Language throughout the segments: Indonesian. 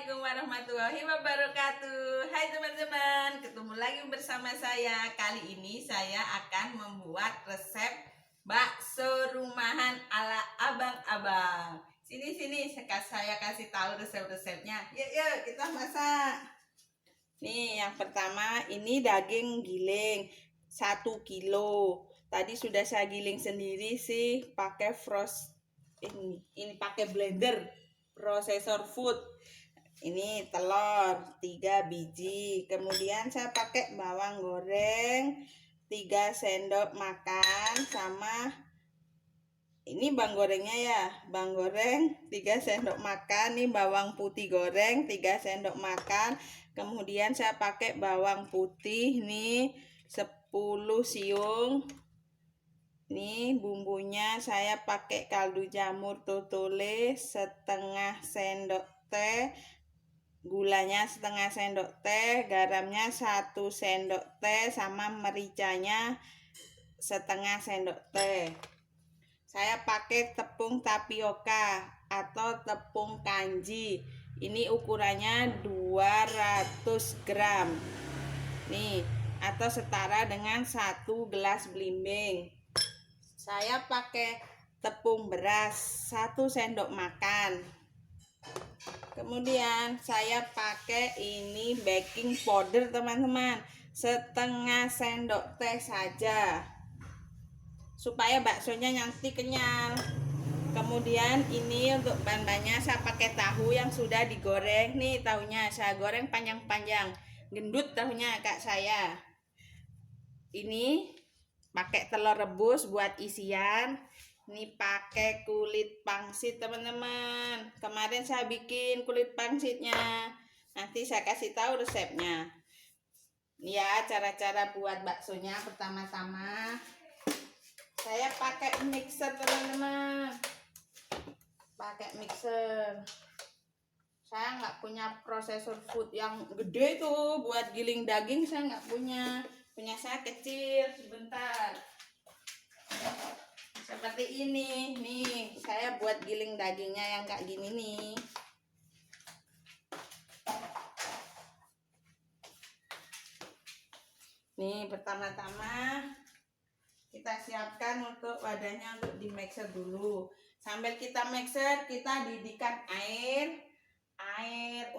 Assalamualaikum warahmatullahi wabarakatuh. Hai teman-teman, ketemu lagi bersama saya. Kali ini saya akan membuat resep bakso rumahan ala abang-abang. Sini, saya kasih tahu resep-resepnya. Yuk, kita masak. Nih, yang pertama ini daging giling 1 kilo. Tadi sudah saya giling sendiri sih, pakai frost ini pakai blender processor food. Ini telur 3 biji. Kemudian saya pakai bawang goreng 3 sendok makan, sama ini bawang gorengnya ya. Bawang goreng 3 sendok makan. Nih bawang putih goreng 3 sendok makan. Kemudian saya pakai bawang putih nih 10 siung. Nih bumbunya saya pakai kaldu jamur totole setengah sendok teh, gulanya setengah sendok teh, garamnya 1 sendok teh, sama mericanya setengah sendok teh. Saya pakai tepung tapioka atau tepung kanji. Ini ukurannya 200 gram. Nih, atau setara dengan 1 gelas belimbing. Saya pakai tepung beras 1 sendok makan. Kemudian saya pakai ini baking powder teman-teman, setengah sendok teh saja, supaya baksonya nanti kenyal. Kemudian ini untuk bahan-bahannya saya pakai tahu yang sudah digoreng. Nih tahunya saya goreng panjang-panjang, gendut tahunya kak saya. Ini pakai telur rebus buat isian. Ini pakai kulit pangsit teman-teman. Kemarin saya bikin kulit pangsitnya. Nanti saya kasih tahu resepnya. Ya, cara-cara buat baksonya. Pertama-tama saya pakai mixer teman-teman. Pakai mixer. Saya nggak punya processor food yang gede tuh buat giling daging, saya nggak punya. Punya saya kecil, sebentar. Seperti ini. Nih, saya buat giling dagingnya yang kayak gini nih. Nih, pertama-tama kita siapkan untuk wadahnya untuk di mixer dulu. Sambil kita mixer, kita didihkan air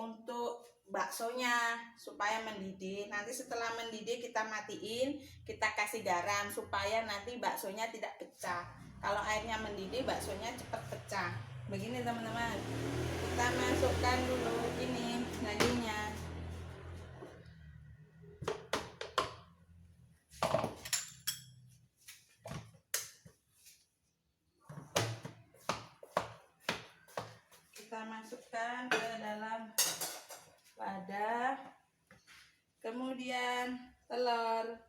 untuk baksonya supaya mendidih. Nanti setelah mendidih kita matiin, kita kasih garam supaya nanti baksonya tidak pecah. Kalau airnya mendidih, baksonya cepat pecah. Begini teman-teman. Kita masukkan dulu ini dagingnya. Kita masukkan ke dalam wadah. Kemudian telur.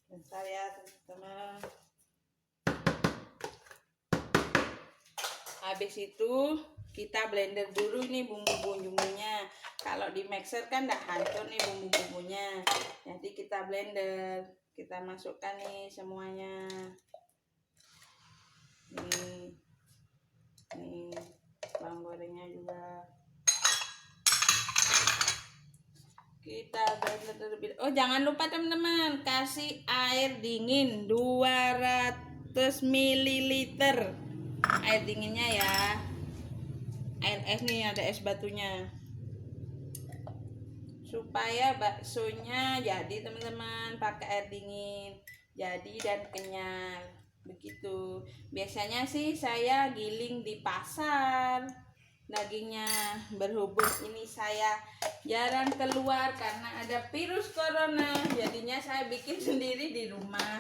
Bentar ya teman-teman. Habis itu kita blender dulu nih bumbu-bumbunya. Kalau di mixer kan enggak hancur nih bumbu-bumbunya. Jadi kita blender, kita masukkan nih semuanya. Nih bawang gorengnya juga. Kita blender terlebih. Oh, jangan lupa teman-teman, kasih air dingin 200 ml. Air dinginnya ya. Air es nih, ada es batunya. Supaya baksonya jadi teman-teman, pakai air dingin. Jadi dan kenyal. Begitu. Biasanya sih saya giling di pasar dagingnya, berhubung ini saya jarang keluar karena ada virus corona, jadinya saya bikin sendiri di rumah.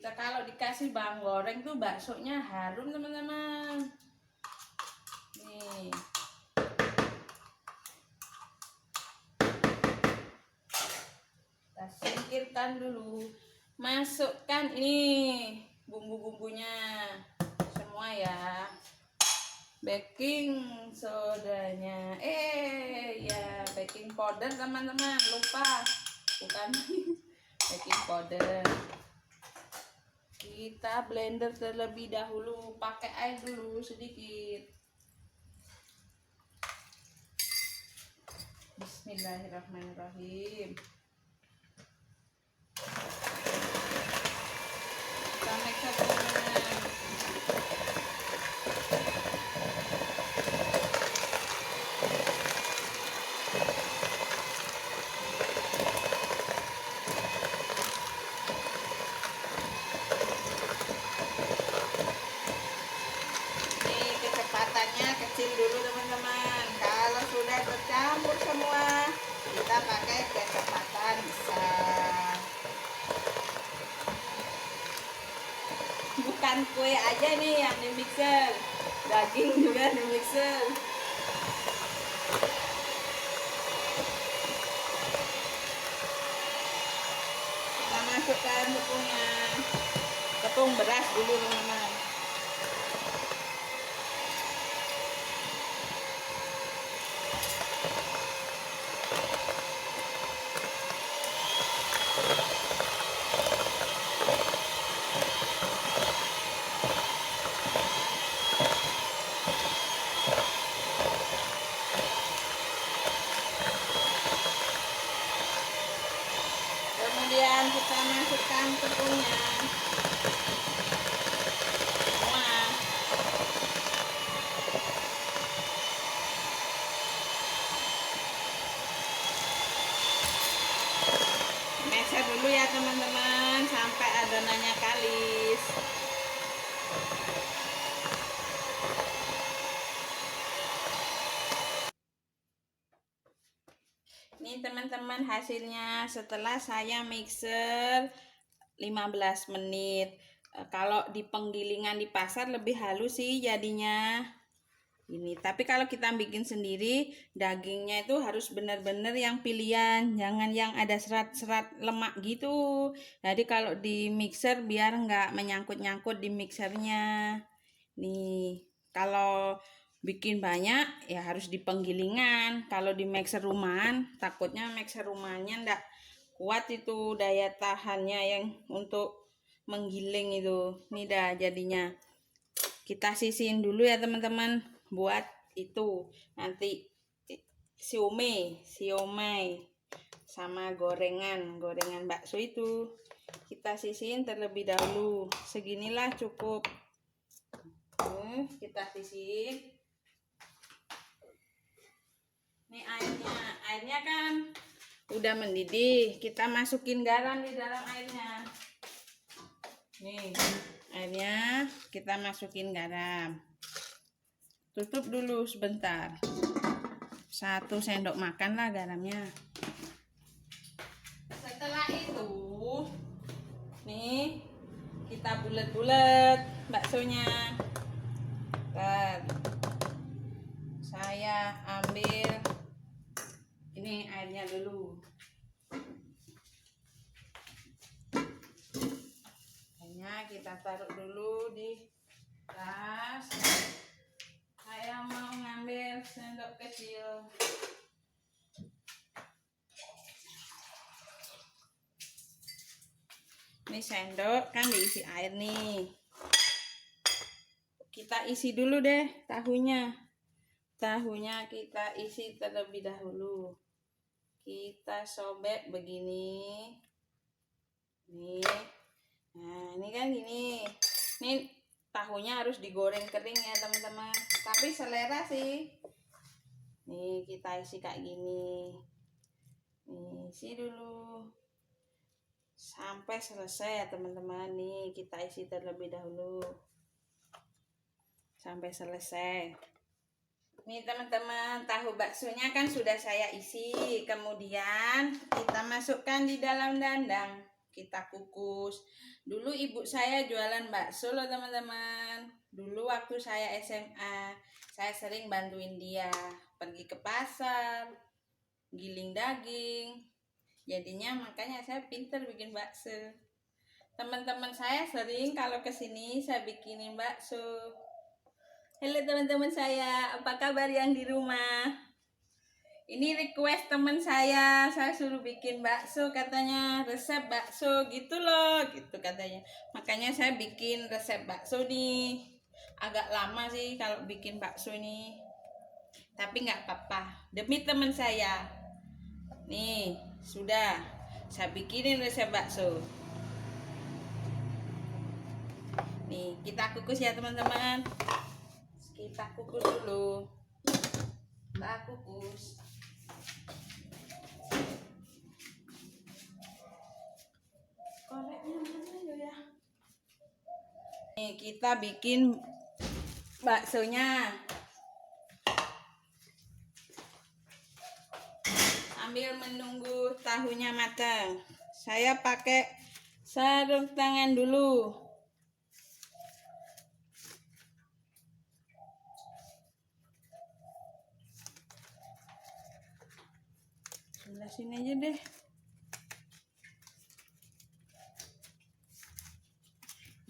Kita kalau dikasih bawang goreng tuh baksonya harum teman-teman. Nih. Kita singkirkan dulu. Masukkan ini bumbu-bumbunya semua ya. Baking sodanya. Ya, baking powder teman-teman, lupa. Bukan baking powder. Kita blender terlebih dahulu, pakai air dulu sedikit. Bismillahirrahmanirrahim. Kita mix teman-teman. Kecil dulu teman-teman. Kalau sudah tercampur semua, kita pakai kecepatan besar. Bukan kue aja nih yang di mixer, daging juga di mixer. Kita masukkan tepungnya, tepung beras dulu teman-teman. Kemudian kita masukkan tepungnya semua. Mixer dulu ya teman-teman sampai adonannya kalis. Ini teman-teman hasilnya setelah saya mixer 15 menit. Kalau di penggilingan di pasar lebih halus sih jadinya. Ini, tapi kalau kita bikin sendiri, dagingnya itu harus benar-benar yang pilihan, jangan yang ada serat-serat lemak gitu. Jadi kalau di mixer biar nggak menyangkut-nyangkut di mixernya. Nih, kalau bikin banyak ya harus di penggilingan. Kalau di mixer rumahan, takutnya mixer rumahannya ndak kuat itu daya tahannya yang untuk menggiling itu. Ini dah jadinya. Kita sisihin dulu ya teman-teman buat itu nanti siomay sama gorengan bakso itu kita sisihin terlebih dahulu. Seginilah cukup. Kita sisihin. Ini airnya kan udah mendidih, kita masukin garam di dalam airnya. Nih airnya kita masukin garam, tutup dulu sebentar, 1 sendok makan lah garamnya. Setelah itu nih kita bulet-bulet baksonya. Saya ambil ini airnya dulu. Airnya kita taruh dulu di tas. Saya mau ngambil sendok kecil. Ini sendok kan diisi air nih. Kita isi dulu deh tahunya. Tahunya kita isi terlebih dahulu. Kita sobek begini. Nih. Nah, ini kan gini. Ini tahunya harus digoreng kering ya, teman-teman. Tapi selera sih. Nih, kita isi kayak gini. Nih, isi dulu. Sampai selesai ya, teman-teman. Nih, kita isi terlebih dahulu. Sampai selesai. Nih teman-teman, tahu baksonya kan sudah saya isi. Kemudian kita masukkan di dalam dandang. kita kukus. Dulu ibu saya jualan bakso loh teman-teman. Dulu waktu saya SMA, saya sering bantuin dia pergi ke pasar, giling daging. Jadinya makanya saya pinter bikin bakso. Teman-teman saya sering kalau kesini saya bikinin bakso. Halo teman-teman saya, apa kabar yang di rumah? Ini request teman saya suruh bikin bakso, katanya resep bakso gitu loh, gitu katanya. Makanya saya bikin resep bakso nih. Agak lama sih kalau bikin bakso ini, tapi nggak apa-apa, demi teman saya. Nih, sudah saya bikinin resep bakso. Nih, kita kukus ya teman-teman. Kita kukus dulu. Kita kukus. Koreknya mana ya? Nih, kita bikin baksonya. Sambil menunggu tahunya matang, saya pakai sarung tangan dulu. Sebelah sini aja deh.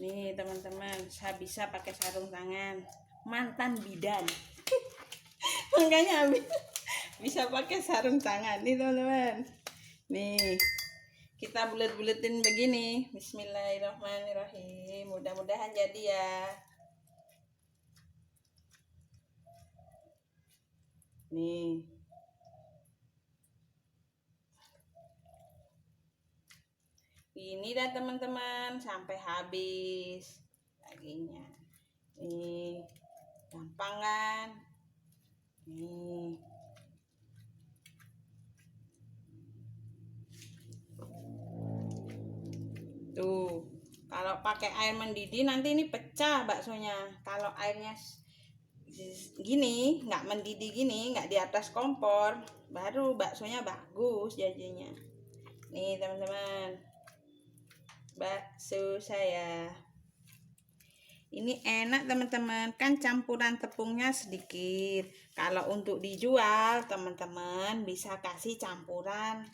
Nih teman-teman, saya bisa pakai sarung tangan, mantan bidan. Makanya bisa pakai sarung tangan nih teman-teman. Nih, kita bulet-buletin begini. Bismillahirrahmanirrahim. Mudah-mudahan jadi ya. Nih. Ini dah teman-teman sampai habis dagingnya. Nih, gampang kan? Nih. Tuh, kalau pakai air mendidih nanti ini pecah baksonya. Kalau airnya gini, nggak mendidih gini, nggak di atas kompor, baru baksonya bagus jadinya. Nih teman-teman, bakso saya ini enak teman-teman, kan campuran tepungnya sedikit. Kalau untuk dijual teman-teman bisa kasih campuran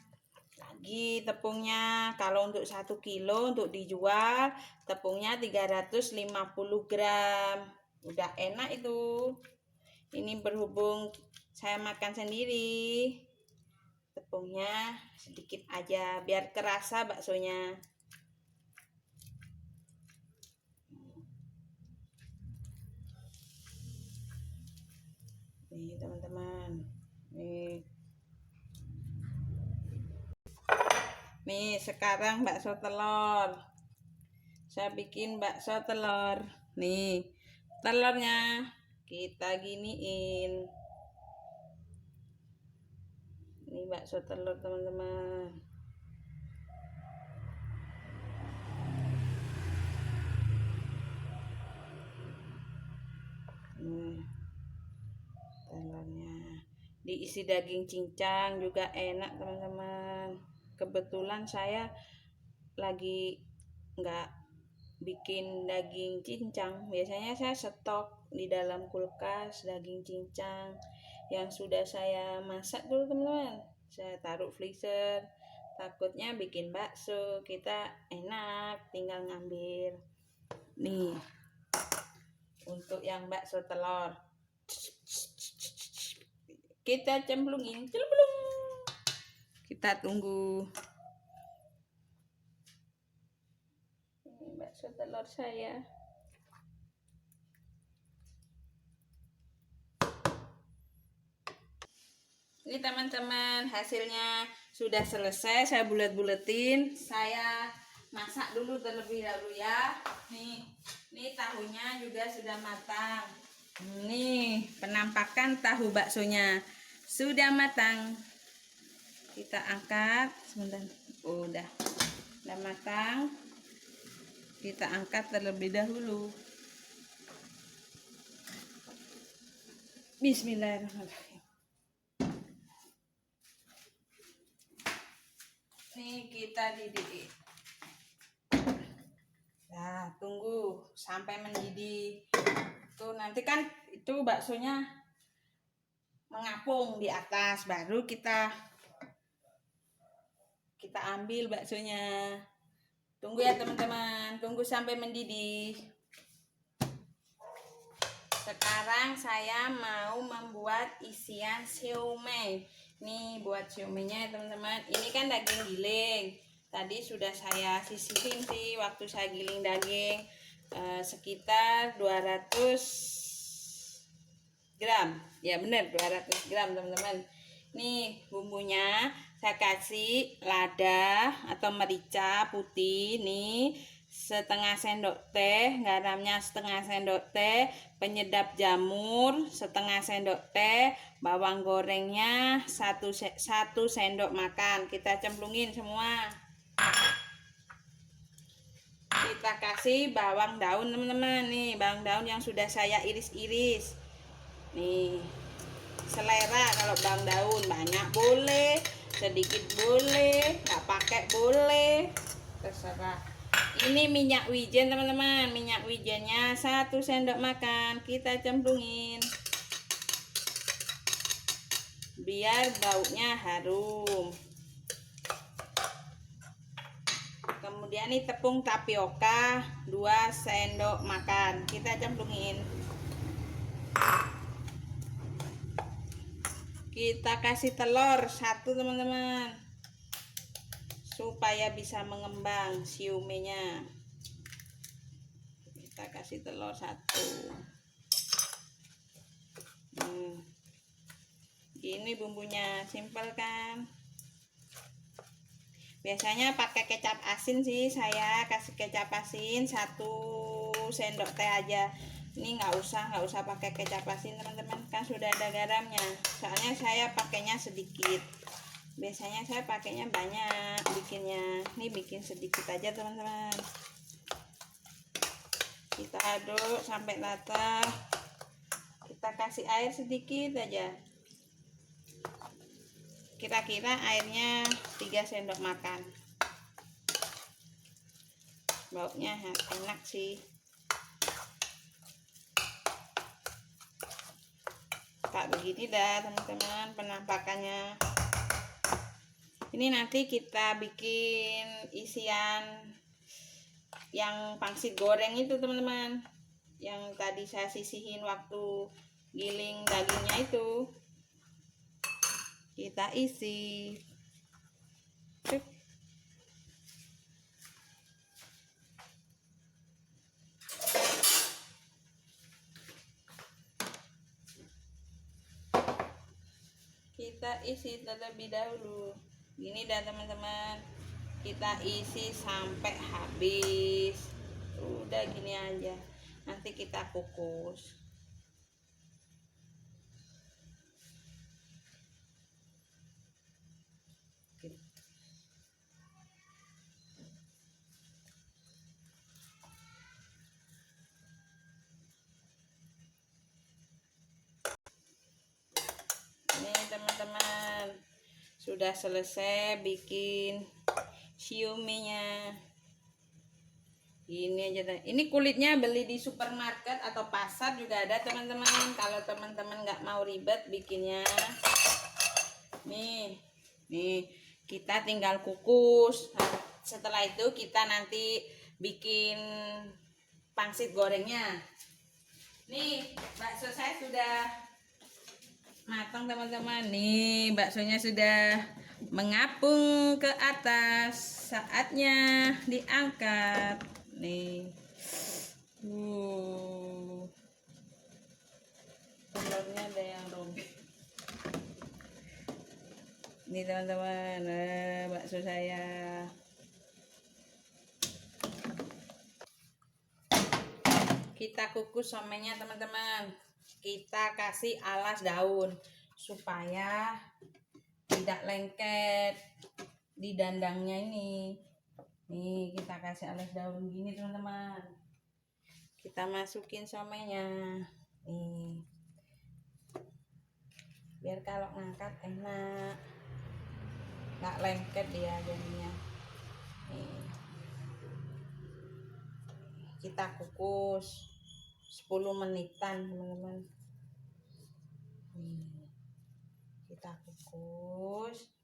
lagi tepungnya. Kalau untuk 1 kilo untuk dijual tepungnya 350 gram. Udah enak itu. Ini berhubung saya makan sendiri, tepungnya sedikit aja biar kerasa baksonya. Nih teman-teman, nih sekarang bakso telur. Saya bikin bakso telur. Nih telurnya kita giniin. Ini bakso telur teman-teman. Telurnya diisi daging cincang juga enak teman-teman. Kebetulan saya lagi nggak bikin daging cincang. Biasanya saya stok di dalam kulkas daging cincang yang sudah saya masak dulu teman-teman. Saya taruh freezer, takutnya bikin bakso kita enak tinggal ngambil. Nih untuk yang bakso telur kita cemplungin, kita tunggu. Ini bakso telur saya. Ini teman-teman hasilnya sudah selesai, saya bulet-buletin. Saya masak dulu terlebih dahulu ya. Nih tahunya juga sudah matang. Nih penampakan tahu baksonya sudah matang. Kita angkat sebentar. Udah matang. Kita angkat terlebih dahulu. Bismillahirrahmanirrahim. Nih kita didih. sampai mendidih. Tuh nanti kan itu baksonya mengapung di atas, baru kita ambil baksonya. Tunggu ya teman-teman, tunggu sampai mendidih. Sekarang saya mau membuat isian siomay. Nih buat siomaynya teman-teman. Ini kan daging giling. Tadi sudah saya sisihin sih waktu saya giling daging, sekitar 200 gram. Ya bener 200 gram teman-teman. Nih bumbunya saya kasih lada atau merica putih nih, setengah sendok teh, garamnya setengah sendok teh, penyedap jamur setengah sendok teh, bawang gorengnya 1 sendok makan. Kita cemplungin semua. Kita kasih bawang daun teman-teman. Nih bawang daun yang sudah saya iris-iris. Nih selera, kalau bawang daun banyak boleh, sedikit boleh, nggak pakai boleh, terserah. Ini minyak wijen teman-teman, minyak wijennya 1 sendok makan. Kita cemplungin biar baunya harum. Kemudian ini tepung tapioka 2 sendok makan. Kita cemplungin. Kita kasih telur 1 teman-teman, supaya bisa mengembang siomay-nya. Kita kasih telur 1. Ini bumbunya simpel kan. Biasanya pakai kecap asin sih, saya kasih kecap asin 1 sendok teh aja. Ini nggak usah pakai kecap asin teman-teman, kan sudah ada garamnya. Soalnya saya pakainya sedikit. Biasanya saya pakainya banyak bikinnya. Ini bikin sedikit aja teman-teman. Kita aduk sampai rata. Kita kasih air sedikit aja. Kira-kira airnya 3 sendok makan. Baunya enak sih. Tak begini dah teman-teman penampakannya. Ini nanti kita bikin isian yang pangsit goreng itu teman-teman, yang tadi saya sisihin waktu giling dagingnya itu. Kita isi. Kita isi terlebih dahulu. Gini dah teman-teman, kita isi sampai habis. Udah gini aja, nanti kita kukus. Teman-teman sudah selesai bikin siomay-nya. Ini aja, ini kulitnya beli di supermarket atau pasar juga ada teman-teman. Kalau teman-teman nggak mau ribet bikinnya, nih kita tinggal kukus. Nah, setelah itu kita nanti bikin pangsit gorengnya. Nih bakso saya sudah matang teman-teman. Nih baksonya sudah mengapung ke atas, saatnya diangkat. Nih telurnya ada yang robek. Nih teman-teman, bakso saya. Kita kukus somennya teman-teman. Kita kasih alas daun supaya tidak lengket di dandangnya ini. Nih kita kasih alas daun gini teman-teman. Kita masukin somennya. Nih, biar kalau ngangkat enak, nggak lengket dia jadinya. Nih, kita kukus 10 menitan teman-teman. Kita kukus.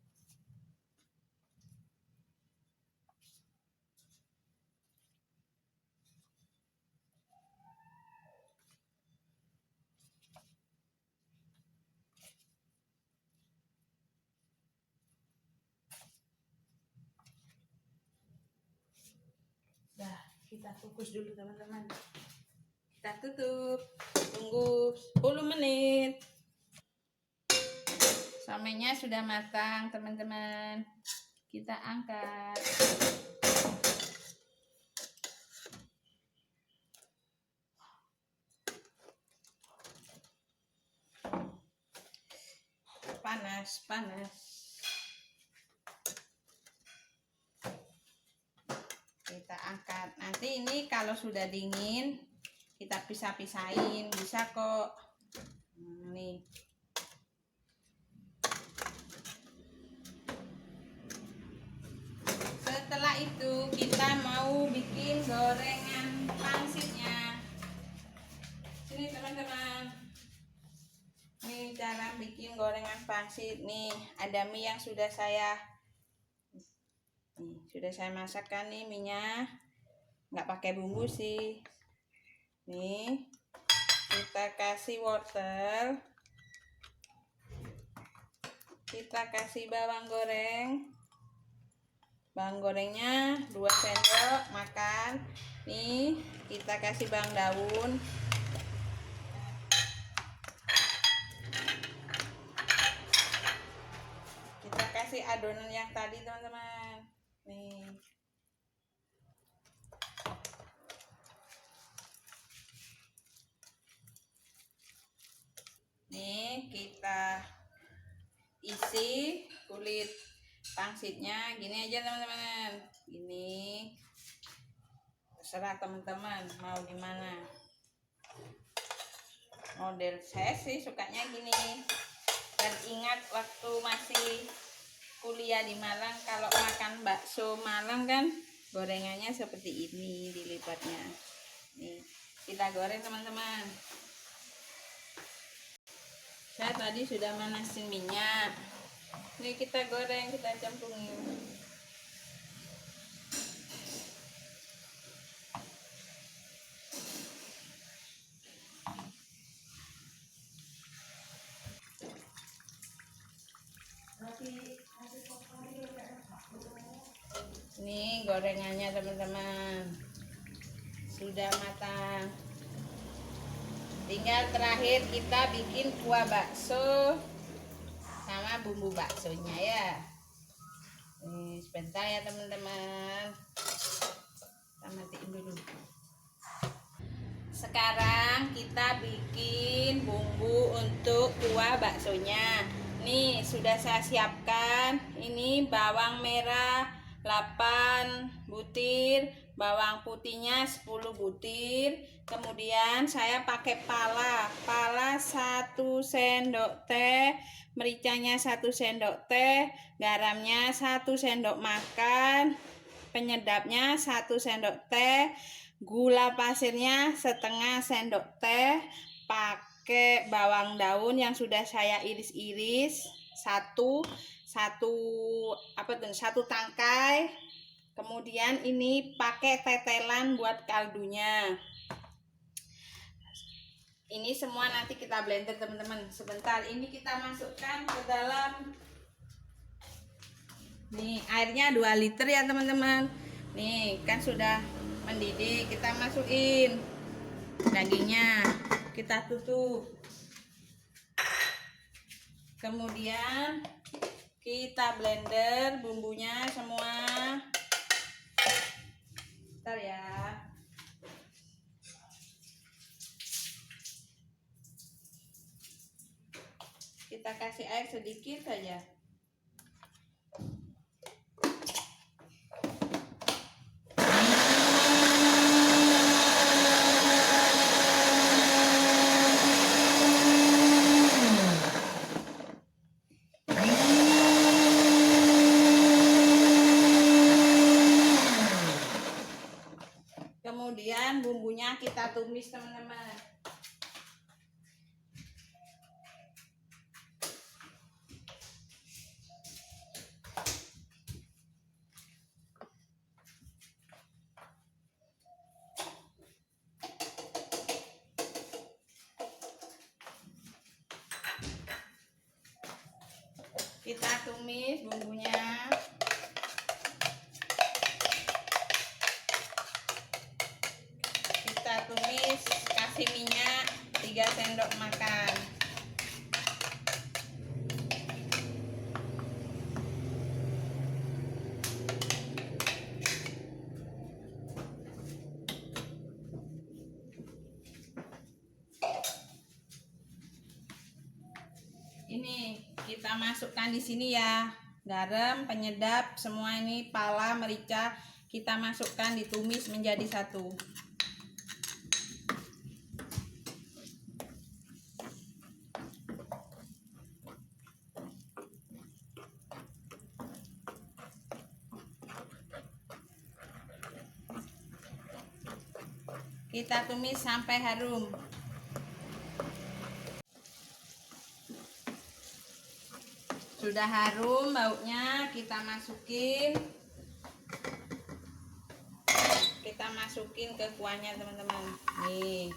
Nah, kita kukus dulu teman-teman. Kita tutup, tunggu 10 menit. Somenya sudah matang teman-teman. Kita angkat. Panas. Kita angkat. Nanti ini kalau sudah dingin kita pisah-pisahin, bisa kok. Nih. Setelah itu kita mau bikin gorengan pangsitnya. Sini teman-teman. Nih cara bikin gorengan pangsit. Nih ada mie yang sudah saya masakkan nih minyak. Nggak pakai bumbu sih. Nih kita kasih wortel, kita kasih bawang gorengnya 2 sendok makan. Nih kita kasih bawang daun, kita kasih adonan yang tadi teman-teman. Nih kita isi kulit pangsitnya gini aja teman-teman. Gini, terserah teman-teman mau gimana. Model saya sih sukanya gini. Dan ingat waktu masih kuliah di Malang, kalau makan bakso Malang kan gorengannya seperti ini dilipatnya. Nih kita goreng teman-teman. Saya tadi sudah manasin minyak. Ini kita goreng, kita campurkan. Ini gorengannya teman-teman sudah matang. Tinggal terakhir kita bikin kuah bakso sama bumbu baksonya ya. Nih sebentar ya teman-teman. Kita matiin dulu. Sekarang kita bikin bumbu untuk kuah baksonya. Nih sudah saya siapkan. Ini bawang merah 8 butir, bawang putihnya 10 butir. Kemudian saya pakai pala 1 sendok teh, mericanya 1 sendok teh, garamnya 1 sendok makan, penyedapnya 1 sendok teh, gula pasirnya setengah sendok teh, pakai bawang daun yang sudah saya iris-iris satu tangkai. Kemudian ini pakai tetelan buat kaldunya. Ini semua nanti kita blender teman-teman. Sebentar, ini kita masukkan ke dalam. Nih airnya 2 liter ya teman-teman. Nih kan sudah mendidih, kita masukin dagingnya, kita tutup. Kemudian kita blender bumbunya semua. Bentar ya. Kita kasih air sedikit saja. kita tumis teman-teman. Kita tumis bumbunya. Kita tumis, kasih minyak 3 sendok makan. Ini kita masukkan di sini ya, garam, penyedap, semua ini, pala, merica, kita masukkan, ditumis menjadi satu. Kita tumis sampai harum. Sudah harum baunya, kita masukin ke kuahnya teman-teman. Nih.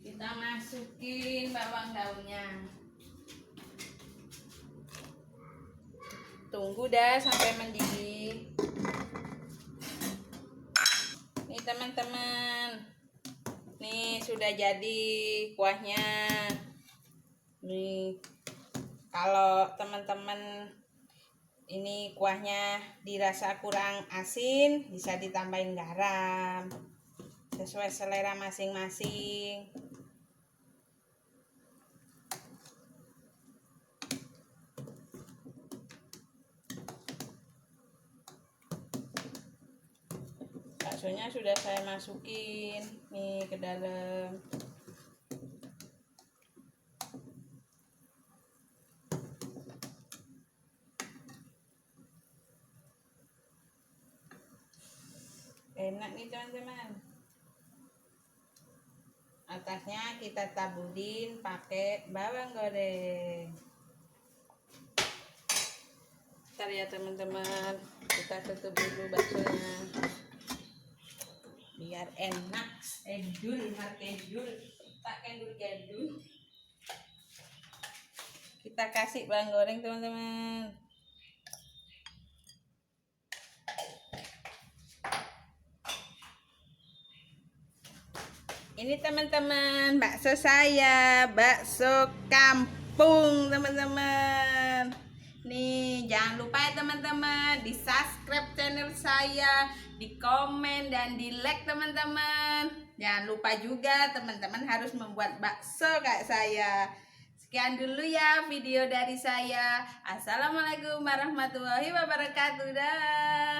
Kita masukin bawang daunnya. Tunggu dah sampai mendidih. Nih teman-teman, nih sudah jadi kuahnya. Nih, kalau teman-teman ini kuahnya dirasa kurang asin, bisa ditambahin garam sesuai selera masing-masing. Baksonya sudah saya masukin nih ke dalam. Enak nih teman-teman. Atasnya kita taburin pakai bawang goreng. Ntar ya teman-teman, kita tutup dulu baksonya biar enak. Edul, tak kendul. Kita kasih bawang goreng teman-teman. Ini teman-teman, bakso saya, bakso kampung teman-teman. Nih, jangan lupa ya teman-teman, di subscribe channel saya, di komen dan di like teman-teman. Jangan lupa juga teman-teman harus membuat bakso kayak saya. Sekian dulu ya video dari saya. Assalamualaikum warahmatullahi wabarakatuh. Dah.